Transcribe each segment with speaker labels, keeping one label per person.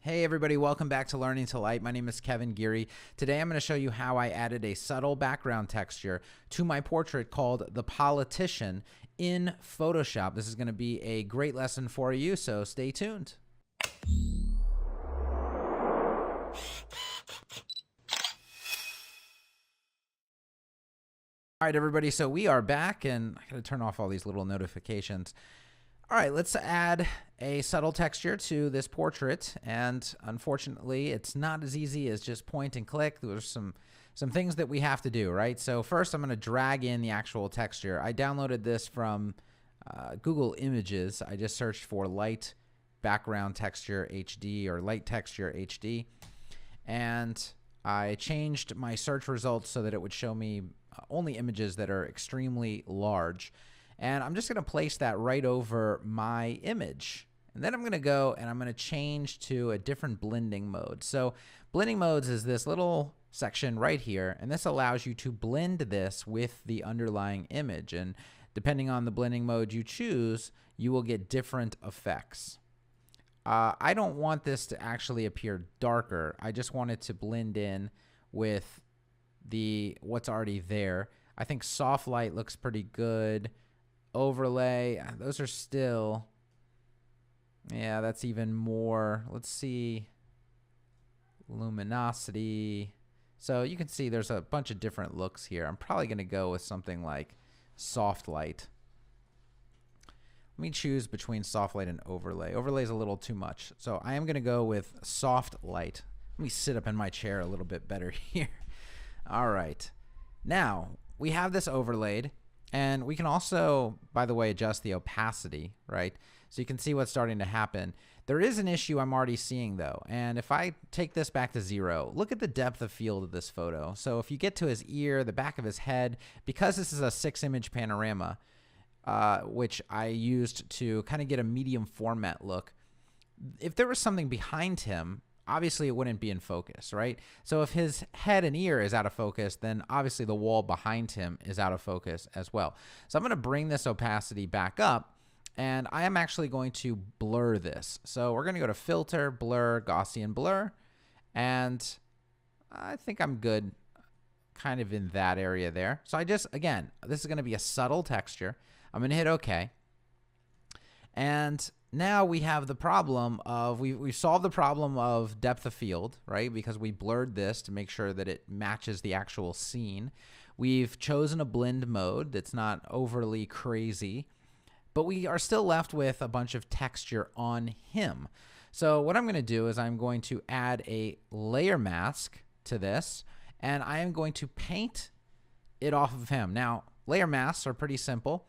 Speaker 1: Hey everybody, welcome back to Learning to Light. My name is Kevin Geary. Today I'm going to show you how I added a subtle background texture to my portrait called The Politician in Photoshop. This is going to be a great lesson for you, so stay tuned. All right, everybody, so we are back, and I got to turn off all these little notifications. All right, let's add a subtle texture to this portrait, and unfortunately, it's not as easy as just point and click. There's some things that we have to do, right? So first, I'm going to drag in the actual texture. I downloaded this from Google Images. I just searched for light background texture HD or light texture HD, and I changed my search results so that it would show me only images that are extremely large. And I'm just going to place that right over my image. And then I'm going to go and I'm going to change to a different blending mode. So blending modes is this little section right here, and this allows you to blend this with the underlying image. And depending on the blending mode you choose, you will get different effects. I don't want this to actually appear darker. I just want it to blend in with what's already there. I think soft light looks pretty good. Overlay, those are still, yeah, that's even more. Let's see, luminosity. So you can see there's a bunch of different looks here. I'm probably going to go with something like soft light. Let me choose between soft light and overlay. Overlay is a little too much, so I am going to go with soft light. Let me sit up in my chair a little bit better here. All right, now we have this overlaid. And we can also, by the way, adjust the opacity, right? So you can see what's starting to happen. There is an issue I'm already seeing, though. And if I take this back to 0, look at the depth of field of this photo. So if you get to his ear, the back of his head, because this is a 6-image panorama, which I used to kind of get a medium format look, if there was something behind him, obviously it wouldn't be in focus, right? So if his head and ear is out of focus, then obviously the wall behind him is out of focus as well. So I'm going to bring this opacity back up, and I am actually going to blur this. So we're going to go to Filter, Blur, Gaussian Blur, and I think I'm good kind of in that area there. So again, this is going to be a subtle texture. I'm going to hit OK. And now we have the problem of, we've solved the problem of depth of field, right? Because we blurred this to make sure that it matches the actual scene. We've chosen a blend mode that's not overly crazy, but we are still left with a bunch of texture on him. So what I'm going to do is I'm going to add a layer mask to this, and I am going to paint it off of him. Now, layer masks are pretty simple.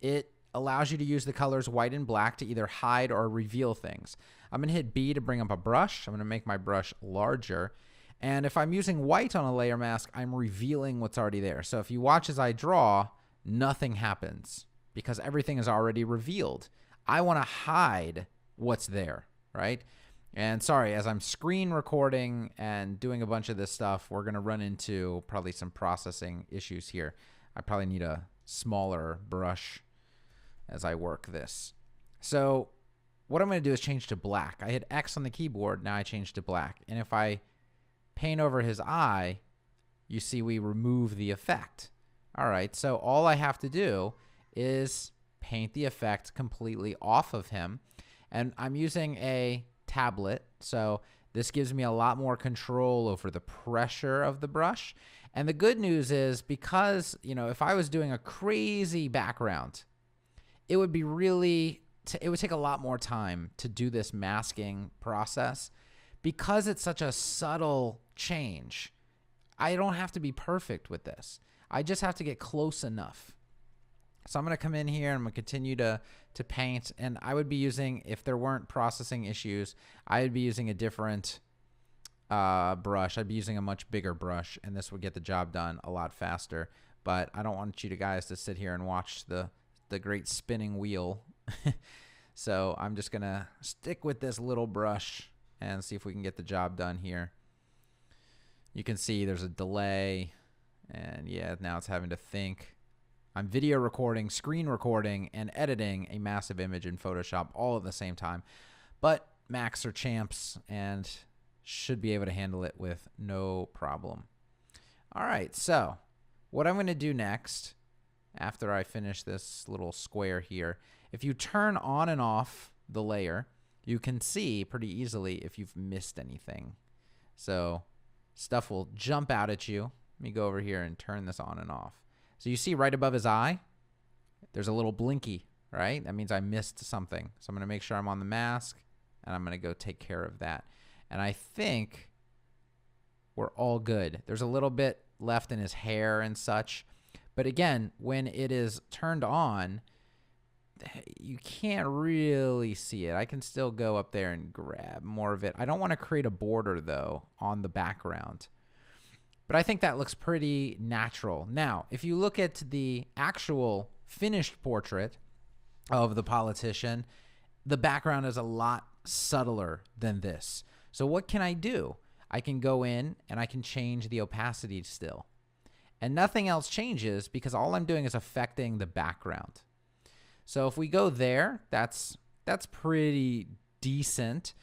Speaker 1: It allows you to use the colors white and black to either hide or reveal things. I'm going to hit B to bring up a brush. I'm going to make my brush larger. And if I'm using white on a layer mask, I'm revealing what's already there. So if you watch as I draw, nothing happens because everything is already revealed. I want to hide what's there, right? And sorry, as I'm screen recording and doing a bunch of this stuff, we're going to run into probably some processing issues here. I probably need a smaller brush as I work this. So what I'm going to do is change to black. I hit X on the keyboard, now I change to black. And if I paint over his eye, you see we remove the effect. All right, so all I have to do is paint the effect completely off of him. And I'm using a tablet, so this gives me a lot more control over the pressure of the brush. And the good news is, because, you know, if I was doing a crazy background, it would be it would take a lot more time to do this masking process. Because it's such a subtle change, I don't have to be perfect with this. I just have to get close enough. So I'm going to come in here and I'm going to continue to paint. And I would be using, if there weren't processing issues, I would be using a different brush. I'd be using a much bigger brush, and this would get the job done a lot faster. But I don't want you guys to sit here and watch the great spinning wheel. So I'm just going to stick with this little brush and see if we can get the job done here. You can see there's a delay, and yeah, now it's having to think. I'm video recording, screen recording, and editing a massive image in Photoshop all at the same time. But Macs are champs and should be able to handle it with no problem. All right, so what I'm going to do next, after I finish this little square here, if you turn on and off the layer, you can see pretty easily if you've missed anything. So stuff will jump out at you. Let me go over here and turn this on and off. So you see right above his eye, there's a little blinky, right? That means I missed something. So I'm going to make sure I'm on the mask, and I'm going to go take care of that. And I think we're all good. There's a little bit left in his hair and such. But again, when it is turned on, you can't really see it. I can still go up there and grab more of it. I don't want to create a border, though, on the background. But I think that looks pretty natural. Now, if you look at the actual finished portrait of the politician, the background is a lot subtler than this. So what can I do? I can go in and I can change the opacity still. And nothing else changes because all I'm doing is affecting the background. So if we go there, that's pretty decent.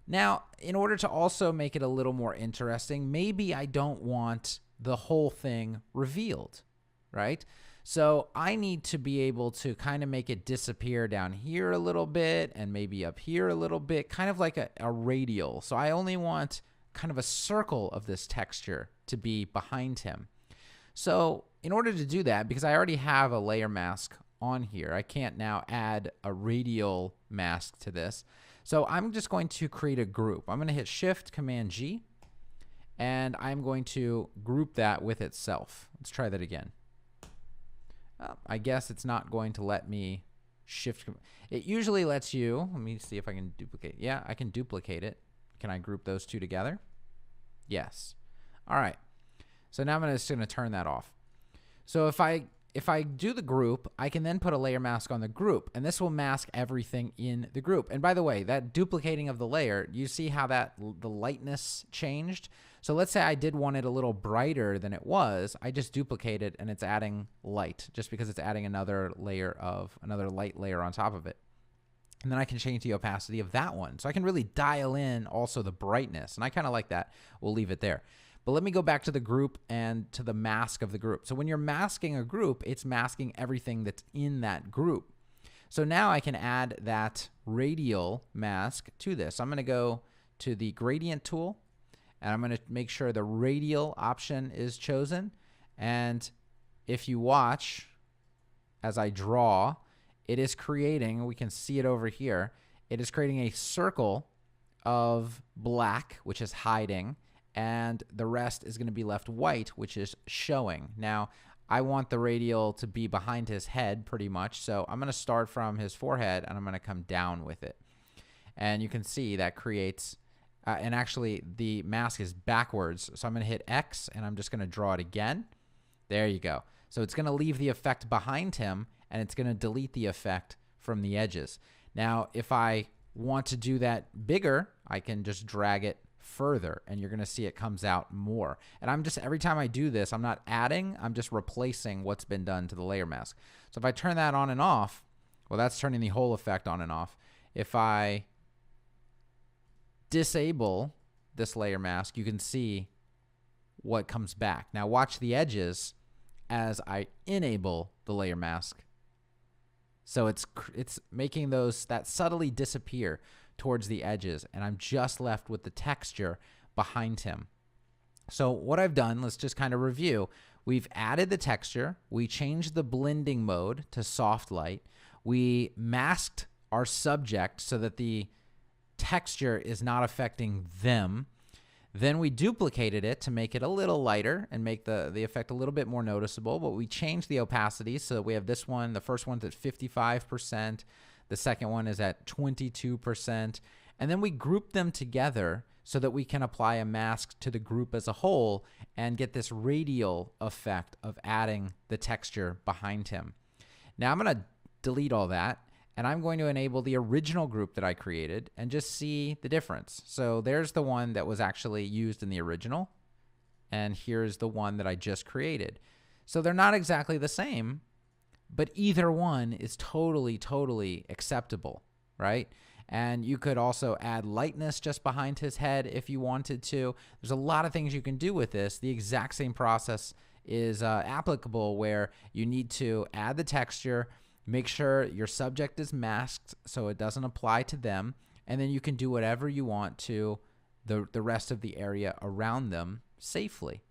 Speaker 1: Now, in order to also make it a little more interesting, maybe I don't want the whole thing revealed, right? So I need to be able to kind of make it disappear down here a little bit and maybe up here a little bit, kind of like a radial. So I only want kind of a circle of this texture to be behind him. So in order to do that, because I already have a layer mask on here, I can't now add a radial mask to this. So I'm just going to create a group. I'm going to hit Shift Command G, and I'm going to group that with itself. Let's try that again. I guess it's not going to let me shift. It usually lets you, let me see if I can duplicate. Yeah, I can duplicate it. Can I group those two together? Yes. All right. So now I'm just going to turn that off. So if I do the group, I can then put a layer mask on the group, and this will mask everything in the group. And by the way, that duplicating of the layer, you see how the lightness changed? So let's say I did want it a little brighter than it was. I just duplicate it, and it's adding light, just because it's adding another light layer on top of it. And then I can change the opacity of that one. So I can really dial in also the brightness, and I kind of like that. We'll leave it there. But let me go back to the group and to the mask of the group. So when you're masking a group, it's masking everything that's in that group. So now I can add that radial mask to this. I'm going to go to the gradient tool, and I'm going to make sure the radial option is chosen. And if you watch as I draw, it is creating, we can see it over here, it is creating a circle of black, which is hiding, and the rest is going to be left white, which is showing. Now, I want the radial to be behind his head pretty much, so I'm going to start from his forehead, and I'm going to come down with it. And you can see that creates, and actually the mask is backwards, so I'm going to hit X, and I'm just going to draw it again. There you go. So it's going to leave the effect behind him, and it's going to delete the effect from the edges. Now, if I want to do that bigger, I can just drag it further, and you're going to see it comes out more. And I'm just, every time I do this, I'm not adding, I'm just replacing what's been done to the layer mask. So if I turn that on and off, well, that's turning the whole effect on and off. If I disable this layer mask, you can see what comes back. Now watch the edges as I enable the layer mask. So it's making that subtly disappear towards the edges, and I'm just left with the texture behind him. So what I've done, let's just kind of review. We've added the texture. We changed the blending mode to soft light. We masked our subject so that the texture is not affecting them. Then we duplicated it to make it a little lighter and make the effect a little bit more noticeable, but we changed the opacity. So we have this one, the first one's at 55%. The second one is at 22%. And then we group them together so that we can apply a mask to the group as a whole and get this radial effect of adding the texture behind him. Now I'm going to delete all that, and I'm going to enable the original group that I created and just see the difference. So there's the one that was actually used in the original, and here's the one that I just created. So they're not exactly the same, but either one is totally, totally acceptable, right? And you could also add lightness just behind his head if you wanted to. There's a lot of things you can do with this. The exact same process is applicable, where you need to add the texture, make sure your subject is masked so it doesn't apply to them, and then you can do whatever you want to the rest of the area around them safely.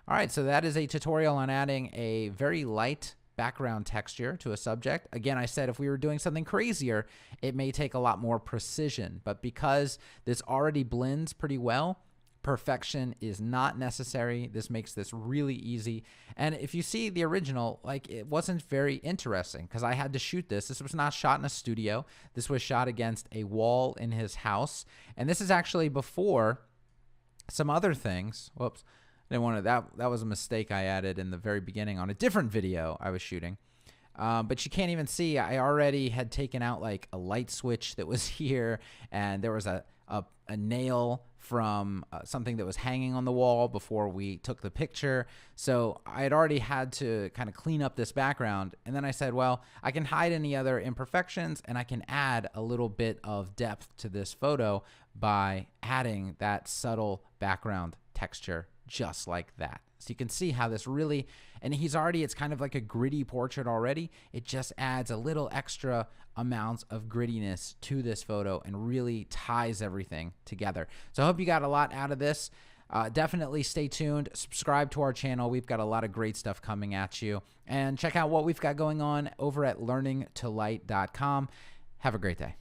Speaker 1: All right, so that is a tutorial on adding a very light background texture to a subject. Again, I said if we were doing something crazier, it may take a lot more precision, but because this already blends pretty well, perfection is not necessary. This makes this really easy. And if you see the original, like, it wasn't very interesting because I had to shoot this. This was not shot in a studio. This was shot against a wall in his house. And this is actually before some other things. Whoops. I didn't want to, that was a mistake I added in the very beginning on a different video I was shooting. But you can't even see, I already had taken out like a light switch that was here, and there was a nail from something that was hanging on the wall before we took the picture. So I had already had to kind of clean up this background. And then I said, well, I can hide any other imperfections, and I can add a little bit of depth to this photo by adding that subtle background texture just like that. So you can see how this really, and it's kind of like a gritty portrait already. It just adds a little extra amount of grittiness to this photo and really ties everything together. So I hope you got a lot out of this. Definitely stay tuned. Subscribe to our channel. We've got a lot of great stuff coming at you. And check out what we've got going on over at learningtolight.com. Have a great day.